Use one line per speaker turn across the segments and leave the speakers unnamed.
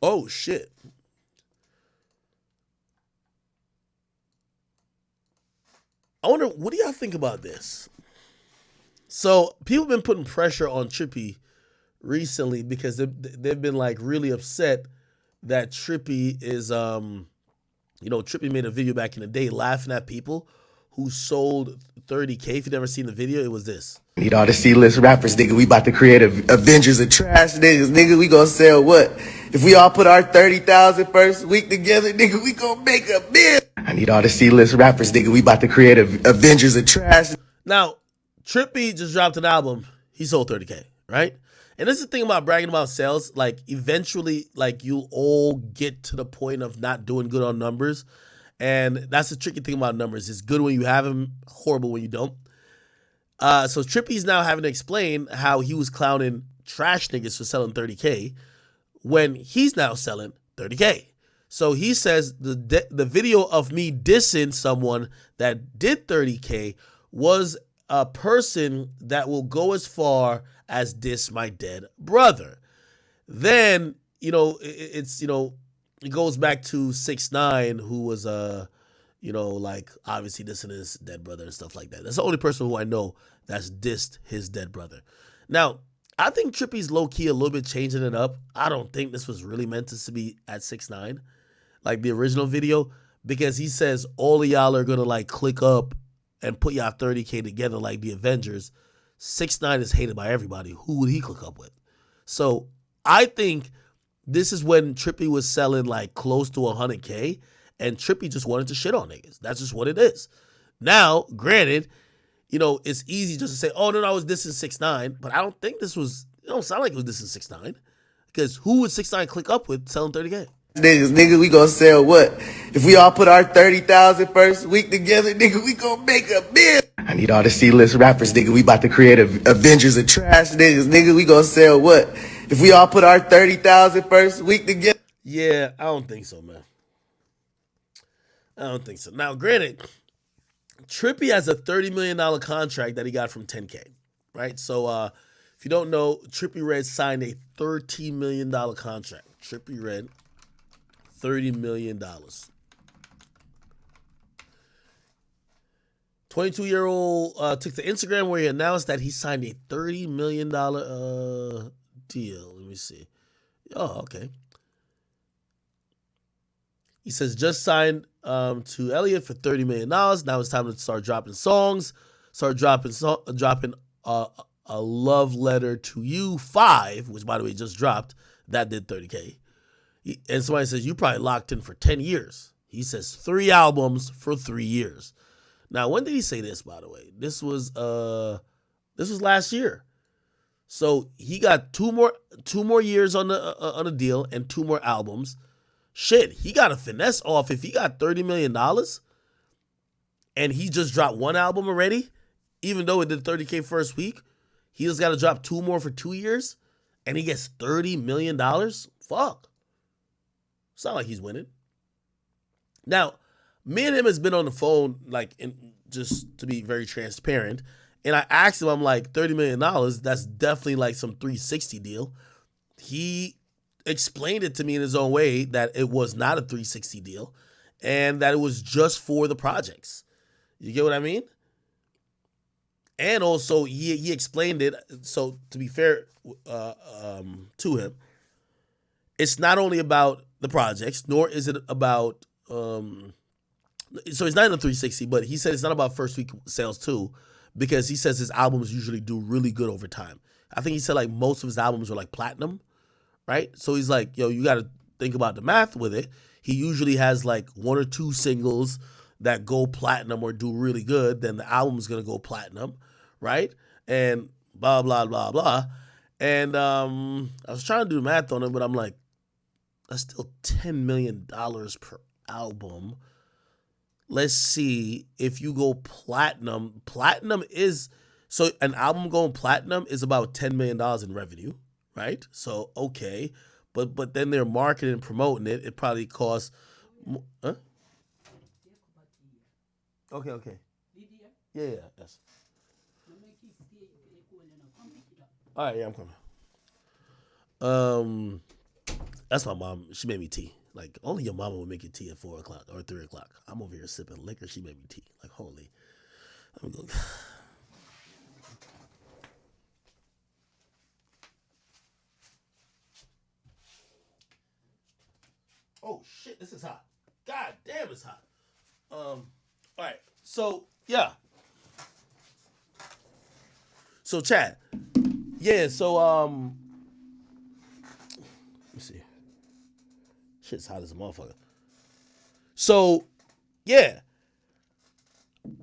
Oh shit. I wonder, what do y'all think about this? So people have been putting pressure on Trippie recently because they've been like really upset that Trippie is Trippie made a video back in the day laughing at people who sold 30K. If you never seen the video, it was this.
Need all the C-list rappers, nigga. We about to create a Avengers of trash niggas, nigga. We gonna sell what? If we all put our 30,000 first week together, nigga, we gonna make a bill. I need all the C-list rappers, nigga. We about to create a Avengers of trash.
Now, Trippie just dropped an album. He sold 30K, right? And this is the thing about bragging about sales. Like, eventually, like, you'll all get to the point of not doing good on numbers. And that's the tricky thing about numbers. It's good when you have them, horrible when you don't. So Trippie's now having to explain how he was clowning trash niggas for selling 30K when he's now selling 30K. So he says the video of me dissing someone that did 30K was a person that will go as far as diss my dead brother. Then, it goes back to 6ix9ine, who was like obviously dissing his dead brother and stuff like that. That's the only person who I know that's dissed his dead brother. Now, I think Trippie's low key a little bit changing it up. I don't think this was really meant to be at 6ix9ine, like the original video, because he says all of y'all are gonna like click up and put y'all 30K together like the Avengers. 6ix9ine is hated by everybody. Who would he click up with? So I think this is when Trippie was selling like close to 100K, and Trippie just wanted to shit on niggas. That's just what it is. Now, granted, it's easy just to say, oh, no, I was dissing 6ix9ine, but I don't think it don't sound like it was dissing 6ix9ine, because who would 6ix9ine click up with selling 30K?
Nigga, we gonna sell what? If we all put our 30,000 first week together, nigga, we gonna make a bill. I need all the C-list rappers, nigga. We about to create a Avengers of trash niggas, nigga. We gonna sell what? If we all put our 30,000 first week together.
Yeah, I don't think so, man. I don't think so. Now, granted, Trippie has a $30 million contract that he got from 10K, right? So, if you don't know, Trippie Redd signed a $13 million contract. Trippie Redd, $30 million. 22-year-old took to Instagram where he announced that he signed a $30 million deal. Let me see. Oh, okay. He says, just signed to Elliot for $30 million. Now it's time to start dropping songs. Start dropping a Love Letter to You 5, which, by the way, just dropped. That did 30K. And somebody says, you probably locked in for 10 years. He says 3 albums for 3 years. Now, when did he say this, by the way? This was last year. So he got two more years on the deal and 2 more albums. Shit, he got a finesse off. If he got $30 million and he just dropped 1 album already, even though it did 30K first week, he just got to drop 2 more for 2 years and he gets $30 million? Fuck. It's not like he's winning. Now, me and him has been on the phone, like, just to be very transparent, and I asked him, I'm like, $30 million, that's definitely like some 360 deal. He explained it to me in his own way that it was not a 360 deal and that it was just for the projects. You get what I mean? And also, he explained it, so to be fair to him, it's not only about the projects, nor is it about... so it's not in the 360, but he said it's not about first week sales too, because he says his albums usually do really good over time. I think he said like most of his albums are like platinum, right? So he's like, yo, you got to think about the math with it. He usually has like 1 or 2 singles that go platinum or do really good, then the album's going to go platinum, right? And blah, blah, blah, blah. And I was trying to do the math on it, but I'm like, that's still $10 million per album. Let's see, if you go platinum, so an album going platinum is about $10 million in revenue, right? So, okay. But then they're marketing and promoting it. It probably costs... Huh? Okay. Yeah, yes. All right, yeah, I'm coming. That's my mom. She made me tea. Like, only your mama would make you tea at 4 o'clock or 3 o'clock. I'm over here sipping liquor. She made me tea. Like, holy. Let me go. Oh, shit. This is hot. God damn, it's hot. All right. So, yeah. So, Chad. Yeah, so, let me see. Shit's hot as a motherfucker. So, yeah.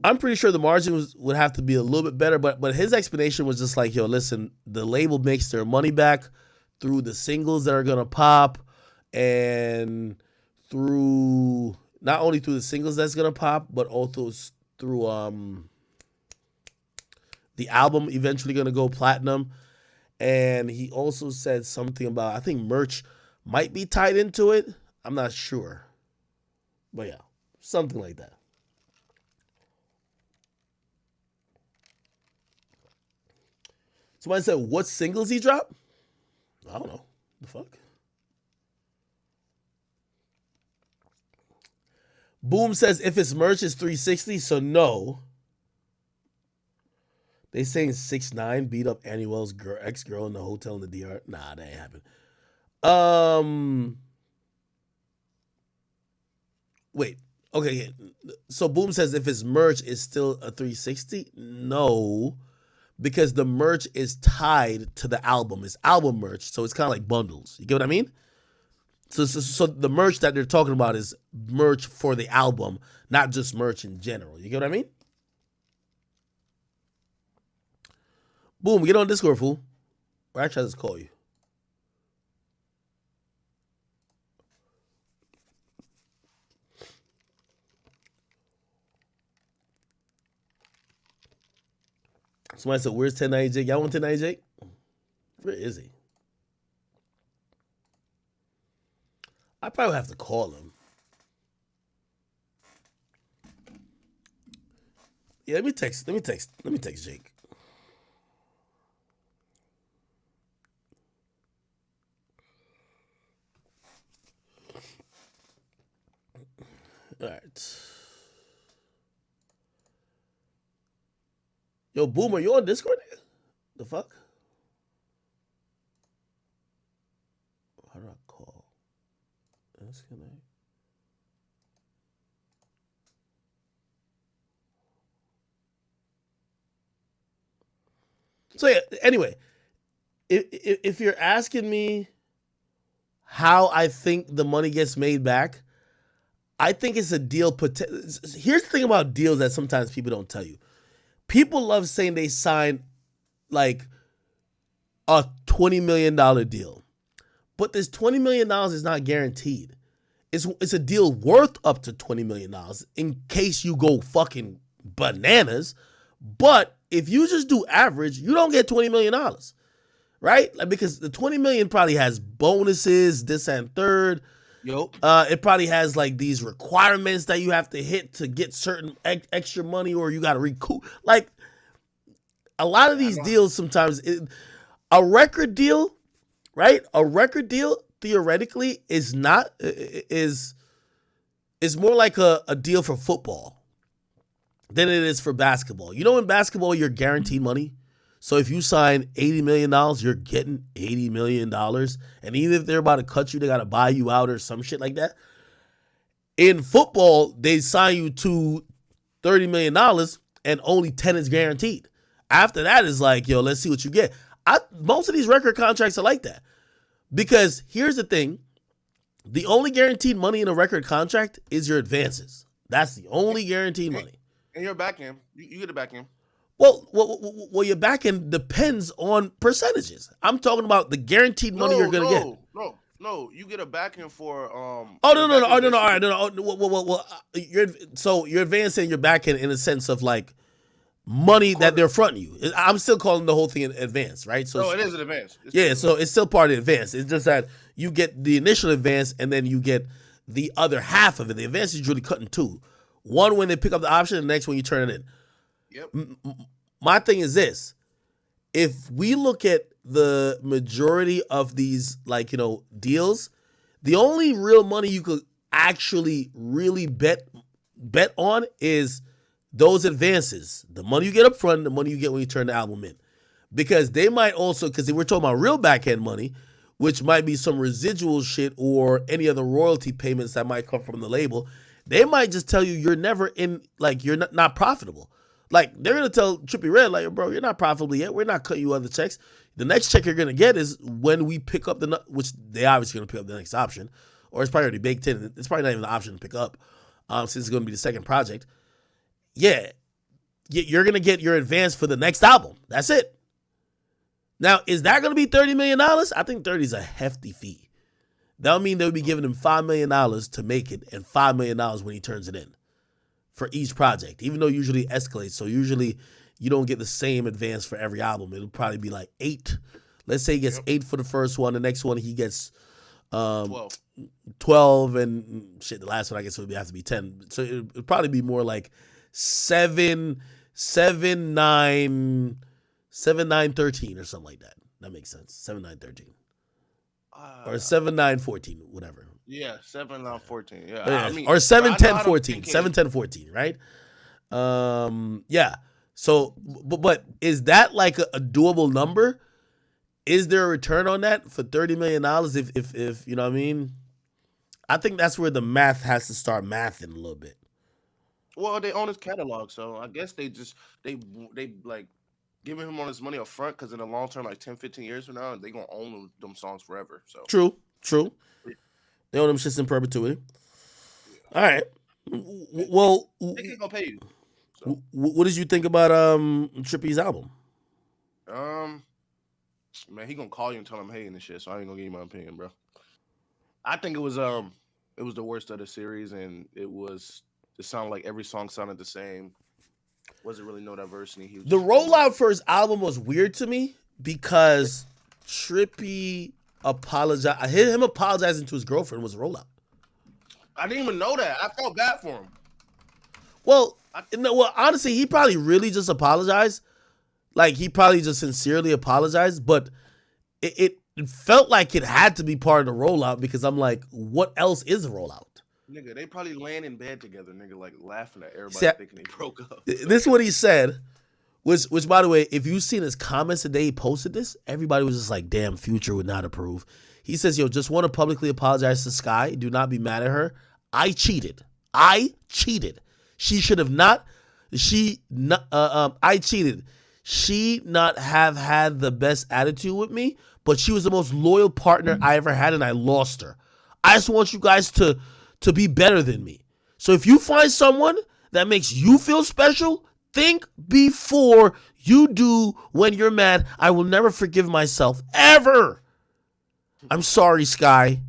I'm pretty sure the margin would have to be a little bit better, but his explanation was just like, yo, listen, the label makes their money back through the singles that are gonna pop, and through not only through the singles that's gonna pop, but also through the album eventually gonna go platinum. And he also said something about, I think merch might be tied into it. I'm not sure, but yeah, something like that. Somebody said, what singles he dropped? I don't know. The fuck? Boom says, if it's merch, it's 360, so no. They saying 6ix9ine beat up Annie Wells' ex-girl in the hotel in the DR. Nah, that ain't happened. Wait. Okay. So Boom says, if it's merch, it's still a 360? No. Because the merch is tied to the album. It's album merch, so it's kind of like bundles. You get what I mean? So the merch that they're talking about is merch for the album, not just merch in general. You get what I mean? Boom, get on Discord, fool. Or actually, I'll just call you. Somebody said, where's 1090 Jake? Y'all want 1090 Jake? Where is he? I probably have to call him. Yeah, let me text Jake. All right. Yo, Boomer, you on Discord, nigga? The fuck? How do I call? Disconnect. So yeah, anyway, if you're asking me how I think the money gets made back, I think it's a deal. Here's the thing about deals that sometimes people don't tell you. People love saying they signed like a $20 million deal. But this $20 million is not guaranteed. It's a deal worth up to $20 million in case you go fucking bananas. But if you just do average, you don't get $20 million. Right? Like, because the $20 million probably has bonuses, this and third.
Yep.
It probably has like these requirements that you have to hit to get certain extra money, or you got to recoup. Like a lot of these deals sometimes, a record deal, right? A record deal theoretically is not is more like a deal for football than it is for basketball. You know, in basketball, you're guaranteed money. So if you sign $80 million, you're getting $80 million. And even if they're about to cut you, they got to buy you out or some shit like that. In football, they sign you to $30 million and only 10 is guaranteed. After that is like, yo, let's see what you get. Most of these record contracts are like that. Because here's the thing. The only guaranteed money in a record contract is your advances. That's the only guaranteed money.
And your back end. You get a back end.
Well, your back end depends on percentages. I'm talking about the guaranteed money you're gonna get.
No, you get a back end for
no. All right, no. Well, you're advancing your back end in a sense of like money that they're fronting you. I'm still calling the whole thing an advance, right? So
it is an advance.
So it's still part of the advance. It's just that you get the initial advance and then you get the other half of it. The advance is usually cut in two. One when they pick up the option, and the next when you turn it in.
Yep.
My thing is this. If we look at the majority of these, like, deals, The only real money you could actually really bet on is those advances. The money you get up front, the money you get when you turn the album in. Because they might also, because we're talking about real back end money, which might be some residual shit or any other royalty payments that might come from the label. They might just tell you you're never in, like, you're not profitable. Like, they're going to tell Trippie Redd, like, bro, you're not profitable yet. We're not cutting you other checks. The next check you're going to get is when we pick up which they obviously going to pick up the next option, or it's probably already baked in. It's probably not even an option to pick up since it's going to be the second project. Yeah, you're going to get your advance for the next album. That's it. Now, is that going to be $30 million? I think 30 is a hefty fee. That would mean they would be giving him $5 million to make it and $5 million when he turns it in for each project, even though it usually escalates. So usually you don't get the same advance for every album. It'll probably be like 8. Let's say he gets 8 for the first one. The next one he gets 12, and shit, the last one I guess would have to be 10. So it would probably be more like 7, 9, 13 or something like that. That makes sense. 7, 9, 13. Or 7, 9, 14, whatever.
Yeah, 7, 9, 14. Yeah.
Yeah.
I mean,
or 7, 10,
I
14. 7, 10, 14, right? Yeah. So, but is that like a doable number? Is there a return on that for $30 million? If you know what I mean? I think that's where the math has to start mathing a little bit.
Well, they own his catalog, so I guess they like giving him all this money up front because in the long term, like 10, 15 years from now, they gonna own them songs forever. So
True. They own them shits in perpetuity. All right. Well,
they ain't gonna pay you.
So. What did you think about Trippie's album?
Man, he gonna call you and tell him hating and shit. So I ain't gonna give you my opinion, bro. I think it was the worst of the series, and it sounded like every song sounded the same. Wasn't really no diversity.
The rollout for his album was weird to me because Trippie apologized. Him apologizing to his girlfriend was a rollout.
I didn't even know that. I felt bad for him.
Well, honestly, he probably really just apologized. Like, he probably just sincerely apologized, but it felt like it had to be part of the rollout because I'm like, what else is a rollout?
Nigga, they probably laying in bed together, nigga, like laughing at everybody thinking they broke up.
This is what he said, which by the way, if you've seen his comments the day he posted this, everybody was just like, damn, Future would not approve. He says, yo, just want to publicly apologize to Sky. Do not be mad at her. I cheated. She should have not. I cheated. She not have had the best attitude with me, but she was the most loyal partner I ever had, and I lost her. I just want you guys to be better than me. So if you find someone that makes you feel special, think before you do when you're mad. I will never forgive myself, ever. I'm sorry, Sky.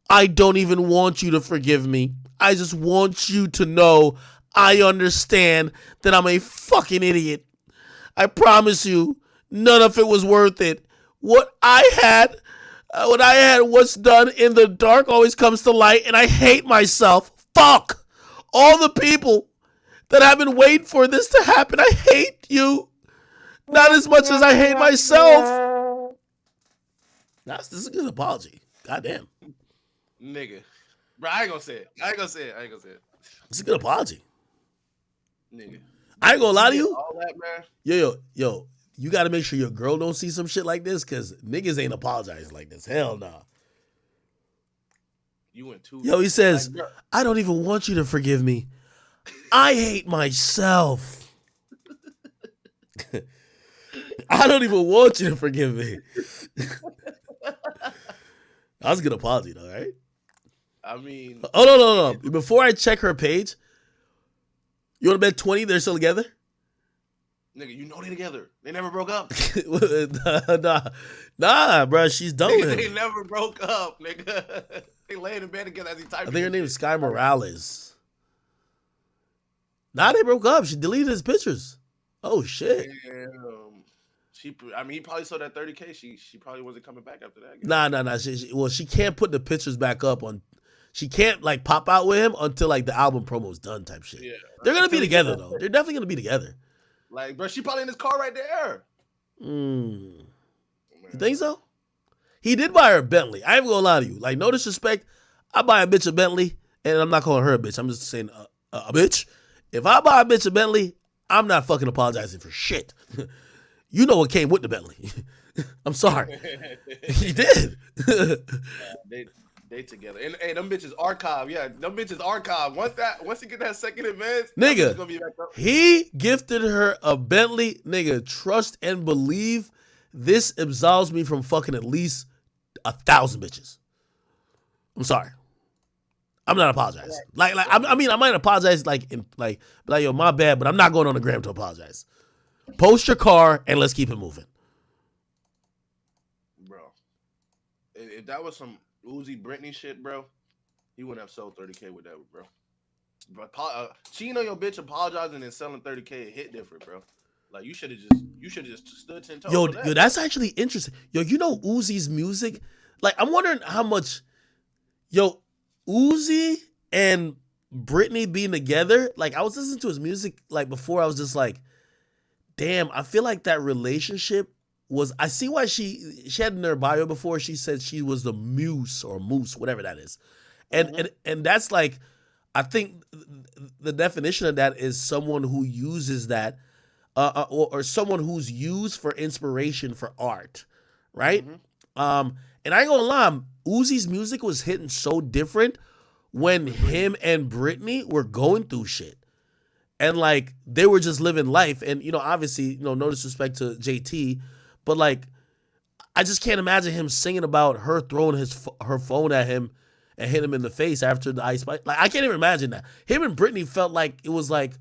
I don't even want you to forgive me. I just want you to know I understand that I'm a fucking idiot. I promise you, none of it was worth it. What I had, what's done in the dark always comes to light, and I hate myself. Fuck all the people that have been waiting for this to happen. I hate you, not as much as I hate myself. This is a good apology. Goddamn,
nigga, bro, I ain't gonna say it.
It's a good apology,
nigga.
I ain't gonna lie to you.
All that, man.
Yo, you gotta make sure your girl don't see some shit like this, cause niggas ain't apologizing like this. Hell nah.
You went too.
Yo, he says, like, I don't even want you to forgive me. I hate myself. I don't even want you to forgive me. That was a good apology though, right?
I mean,
oh no. Before I check her page, you want to bet 20 they're still together?
Nigga, you know they together. They never broke up.
nah, bro. She's done with him.
They never broke up, nigga. They laying in bed together as he typed.
I think her name is Sky Morales. Nah, they broke up. She deleted his pictures. Oh shit.
Damn. He probably saw that 30K. She probably wasn't coming back after that.
Nah. She can't put the pictures back up on. She can't like pop out with him until like the album promo's done type shit. Yeah, they're gonna be together though. They're definitely gonna be together.
Like, bro, she probably in this car right there.
You think so? He did buy her a Bentley. I ain't gonna lie to you. Like, no disrespect. I buy a bitch a Bentley, and I'm not calling her a bitch. I'm just saying a bitch. If I buy a bitch a Bentley, I'm not fucking apologizing for shit. You know what came with the Bentley. I'm sorry. He did.
They together. And hey, them bitches archive. Yeah, them bitches archive. Once he get that second advance,
nigga,
gonna be back up.
He gifted her a Bentley. Nigga, trust and believe this absolves me from fucking at least 1,000 bitches. I'm sorry. I'm not apologizing. I might apologize yo, my bad, but I'm not going on the gram to apologize. Post your car and let's keep it moving.
Bro, if that was some Uzi Britney shit, bro, he wouldn't have sold 30K with that, bro. But cheating on your bitch, apologizing and selling 30K, it hit different, bro. Like you should have just stood 10 toes.
Yo, that's actually interesting. Yo, you know Uzi's music? Like, I'm wondering how much. Yo, Uzi and Britney being together. Like, I was listening to his music like before. I was just like, damn. I feel like that relationship was. I see why she had in her bio before. She said she was the muse or moose, whatever that is, and that's like, I think the definition of that is someone who uses that. Or someone who's used for inspiration for art, right? And I ain't gonna lie, Uzi's music was hitting so different when him and Britney were going through shit. And like, they were just living life. And, obviously, no disrespect to JT, but like, I just can't imagine him singing about her throwing her phone at him and hit him in the face after the ice fight. Like, I can't even imagine that. Him and Britney felt like it was like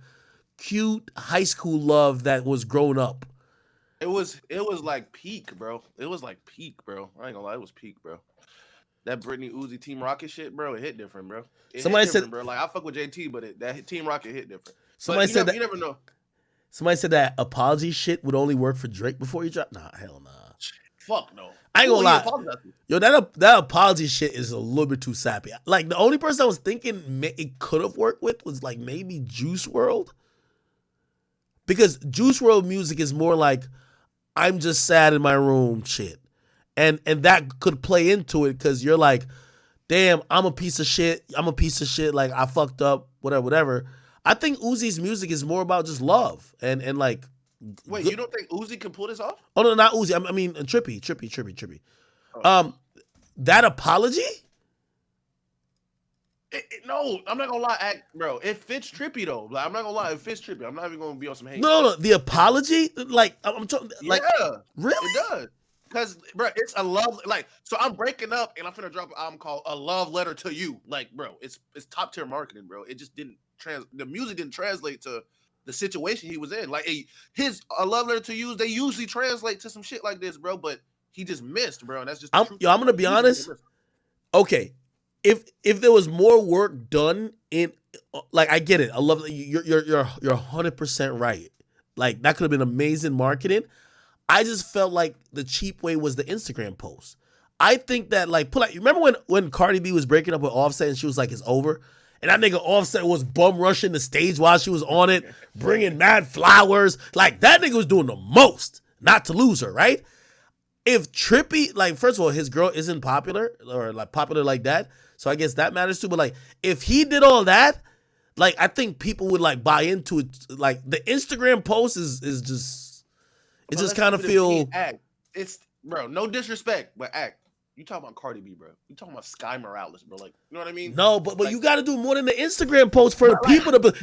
cute high school love that was grown up.
It was like peak, bro. It was like peak, bro. I ain't gonna lie, it was peak, bro. That Britney Uzi Team Rocket shit, bro, it hit different, bro.
Somebody said,
bro, like I fuck with JT, but that Team Rocket hit different.
Somebody said that
you never know.
Somebody said that apology shit would only work for Drake before he dropped. Nah, hell nah.
Fuck no.
I ain't gonna lie. Yo, that apology shit is a little bit too sappy. Like, the only person I was thinking it could have worked with was like maybe Juice WRLD. Because Juice WRLD music is more like, I'm just sad in my room shit. And that could play into it because you're like, damn, I'm a piece of shit. Like, I fucked up, whatever. I think Uzi's music is more about just love and like.
Wait, you don't think Uzi can pull this off?
Oh, no, not Uzi. I mean, Trippie.
Oh.
That apology?
No, I'm not gonna lie, bro. It fits Trippie though. Like, I'm not gonna lie, it fits Trippie. I'm not even gonna be on some hate.
No, the apology, like I'm talking, like,
yeah,
really?
It does, cause bro, it's a love. Like, so I'm breaking up and I'm finna drop an album called "A Love Letter to You." Like, bro, it's top tier marketing, bro. It just didn't the music didn't translate to the situation he was in. Like, his "A Love Letter to You," they usually translate to some shit like this, bro. But he just missed, bro. And that's just.
I'm gonna be honest. Okay. If there was more work done in, like, I get it. I love that you're 100% right. Like, that could have been amazing marketing. I just felt like the cheap way was the Instagram post. I think that, like, remember when Cardi B was breaking up with Offset and she was like, it's over? And that nigga Offset was bum rushing the stage while she was on it, bringing mad flowers. Like, that nigga was doing the most not to lose her, right? If Trippie, like, first of all, his girl isn't popular or like popular like that. So I guess that matters too. But like, if he did all that, like, I think people would like buy into it. Like, the Instagram post is just, it just kind of feel.
It's, bro, no disrespect, but you talking about Cardi B, bro. You talking about Sky Morales, bro. Like, you know what I mean?
No, but
like,
you got to do more than the Instagram post for the people to.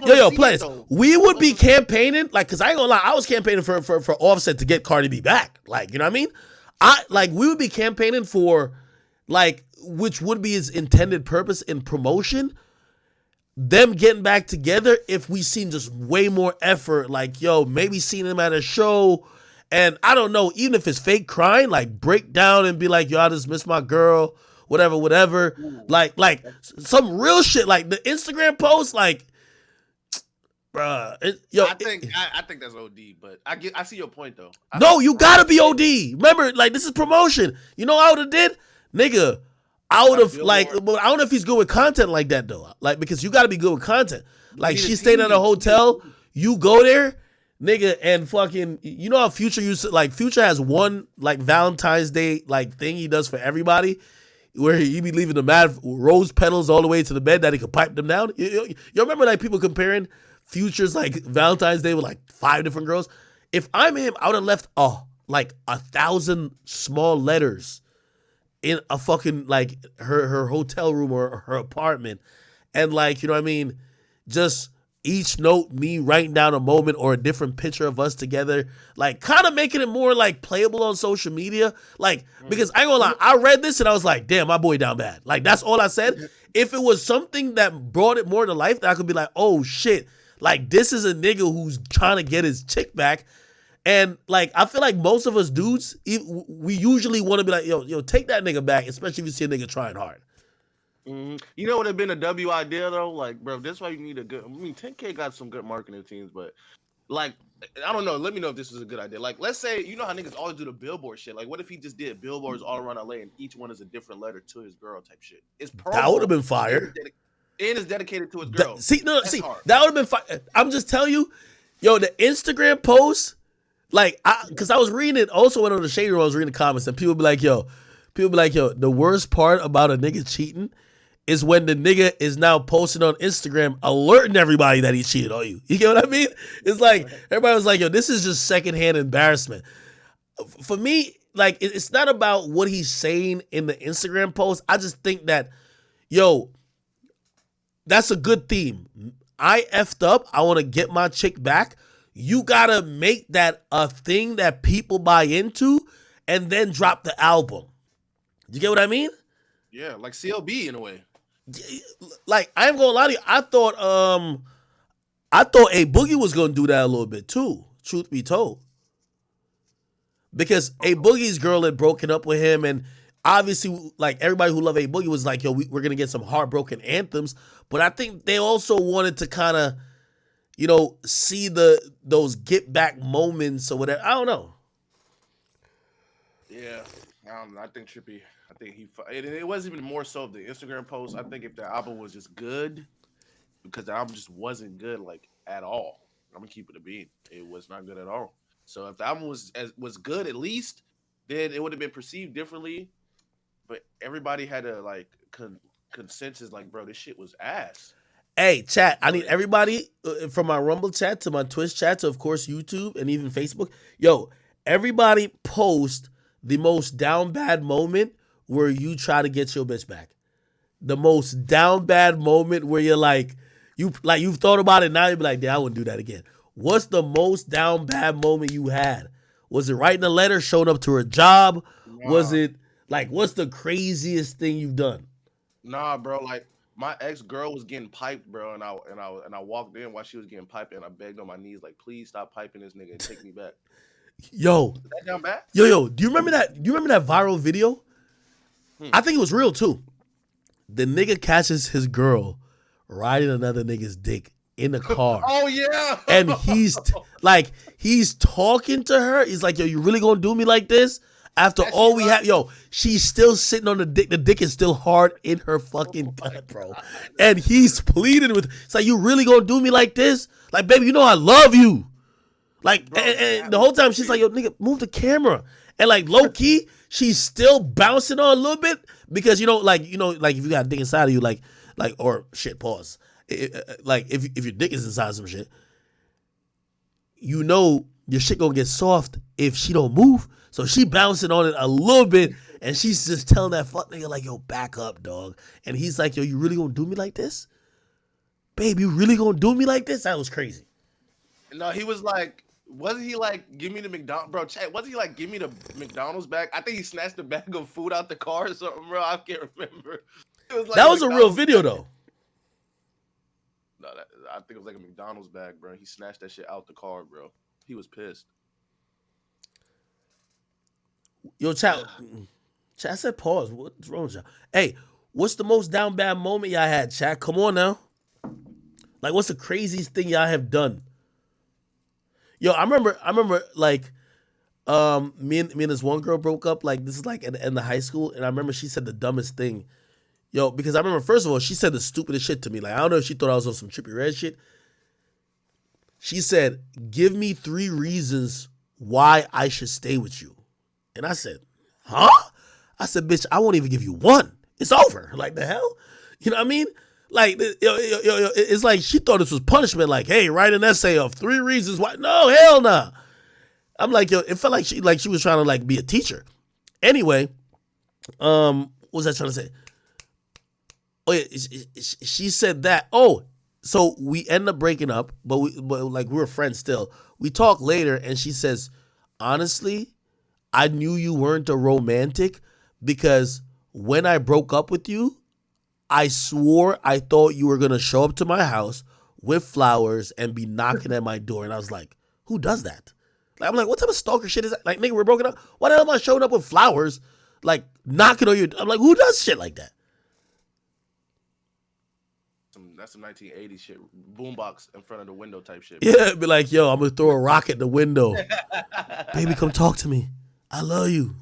Yo, players. We would be campaigning, like, cause I ain't gonna lie, I was campaigning for Offset to get Cardi B back. Like, you know what I mean? We would be campaigning for, like, which would be his intended purpose in promotion, them getting back together if we seen just way more effort, like, yo, maybe seeing him at a show, and I don't know, even if it's fake crying, like, break down and be like, yo, I just miss my girl, whatever, like some real shit, like the Instagram post, like, bruh,
I think that's OD, but I see your point though.
You gotta be OD. Remember, like, this is promotion. You know what I would have did? Nigga, I would have, like, but I don't know if he's good with content like that though. Like, because you gotta be good with content. Like, she stayed at a hotel, you go there, Nigga, and fucking, you know how Future used to, like, Future has one, like, Valentine's Day, like, thing he does for everybody, where he be leaving the mad rose petals all the way to the bed that he could pipe them down. You remember, like, people comparing Future's, like, Valentine's Day with, like, 5 different girls? If I'm him, I would have left, like, 1,000 small letters in a fucking, like, her hotel room or her apartment. And, like, you know what I mean? Just each note, me writing down a moment or a different picture of us together, like kind of making it more like playable on social media. Like, because I ain't gonna lie, I read this and I was like, damn, my boy down bad. Like, that's all I said. If it was something that brought it more to life, that I could be like, oh shit, like this is a nigga who's trying to get his chick back. And like, I feel like most of us dudes, we usually want to be like, yo, take that nigga back, especially if you see a nigga trying hard.
You know what would have been a W idea though? Like, bro, that's why you need a good. I mean, 10K got some good marketing teams, but like, I don't know. Let me know if this is a good idea. Like, let's say you know how niggas always do the billboard shit. Like, what if he just did billboards all around LA and each one is a different letter to his girl type shit? It's
that would have been fire.
And it's dedicated to his girl.
That would have been fire. I'm just telling you, yo, the Instagram post, like, because I was reading it. Also went on the Shade Room. I was reading the comments and people be like, yo, the worst part about a nigga cheating is when the nigga is now posting on Instagram alerting everybody that he cheated on you. You get what I mean? It's like, everybody was like, yo, this is just secondhand embarrassment. For me, like, it's not about what he's saying in the Instagram post. I just think that, yo, that's a good theme. I effed up. I want to get my chick back. You got to make that a thing that people buy into and then drop the album. You get what I mean?
Yeah, like CLB in a way.
Like, I ain't gonna lie to you, I thought A Boogie was gonna do that a little bit too, truth be told. Because A Boogie's girl had broken up with him, and obviously, like, everybody who loved A Boogie was like, yo, we're gonna get some heartbroken anthems. But I think they also wanted to kind of, you know, see those get back moments or whatever. I don't know.
Yeah, I think Trippie. I think it wasn't even more so of the Instagram post. I think if the album was just good, because the album just wasn't good, like, at all. I'm gonna keep it a beat. It was not good at all. So if the album was good at least, then it would have been perceived differently. But everybody had a like consensus, like, bro, this shit was ass.
Hey, chat, I need everybody from my Rumble chat to my Twitch chat to, of course, YouTube and even Facebook. Yo, everybody post the most down bad moment where you try to get your bitch back. The most down bad moment where you're like, you've thought about it, now you be like, damn, I wouldn't do that again. What's the most down bad moment you had? Was it writing a letter, showing up to her job? Nah. Was it like, what's the craziest thing you've done?
Nah, bro, like, my ex-girl was getting piped, bro, and I walked in while she was getting piped, and I begged on my knees, like, please stop piping this nigga and take me back.
Yo.
Is that down bad?
Yo, do you remember that? Do you remember that viral video? I think it was real too. The nigga catches his girl riding another nigga's dick in the car.
Oh yeah.
And he's talking to her. He's like, yo, you really gonna do me like this? After all we have, yo, she's still sitting on the dick. The dick is still hard in her fucking gut, bro. And he's pleading with, it's like, you really gonna do me like this? Like, baby, you know I love you. Like, bro, and the whole time she's like, yo, nigga, move the camera. And like, low key, she's still bouncing on a little bit because, like if you got a dick inside of you, like, or shit, pause. Like, if your dick is inside some shit, your shit gonna get soft if she don't move. So she bouncing on it a little bit, and she's just telling that fuck nigga, like, yo, back up, dog. And he's like, yo, you really gonna do me like this? Babe, you really gonna do me like this? That was crazy.
No, he was like, wasn't he like, give me the McDonald's, bro? Chat, wasn't he like, give me the McDonald's bag? I think he snatched a bag of food out the car or something, bro. I can't remember. It was like
that was a real video, though.
No, I think it was like a McDonald's bag, bro. He snatched that shit out the car, bro. He was pissed.
Yo, chat, I said pause. What's wrong with y'all? Hey, what's the most down bad moment y'all had, chat? Come on now. Like, what's the craziest thing y'all have done? Yo, I remember, like, me and this one girl broke up. Like, this is like in the high school, and I remember she said the dumbest thing. Yo, because I remember, first of all, she said the stupidest shit to me. Like, I don't know if she thought I was on some Trippie Redd shit. She said, "Give me 3 reasons why I should stay with you." And I said, "Huh?" I said, "Bitch, I won't even give you 1. It's over." Like, the hell? You know what I mean? Like, it's like she thought this was punishment. Like, hey, write an essay of 3 reasons why. No, hell nah. I'm like, yo, it felt like she was trying to like be a teacher. Anyway, what was I trying to say? Oh yeah, she said that. Oh, so we end up breaking up, but like we were friends still. We talk later, and she says, "Honestly, I knew you weren't a romantic because when I broke up with you, I swore I thought you were gonna show up to my house with flowers and be knocking at my door." And I was like, "Who does that?" Like, I'm like, "What type of stalker shit is that?" Like, nigga, we're broken up. Why the hell am I showing up with flowers, like knocking on your? I'm like, who does shit like that?
That's some 1980s shit. Boombox in front of the window type shit.
Yeah, be like, yo, I'm gonna throw a rock at the window. Baby, come talk to me. I love you.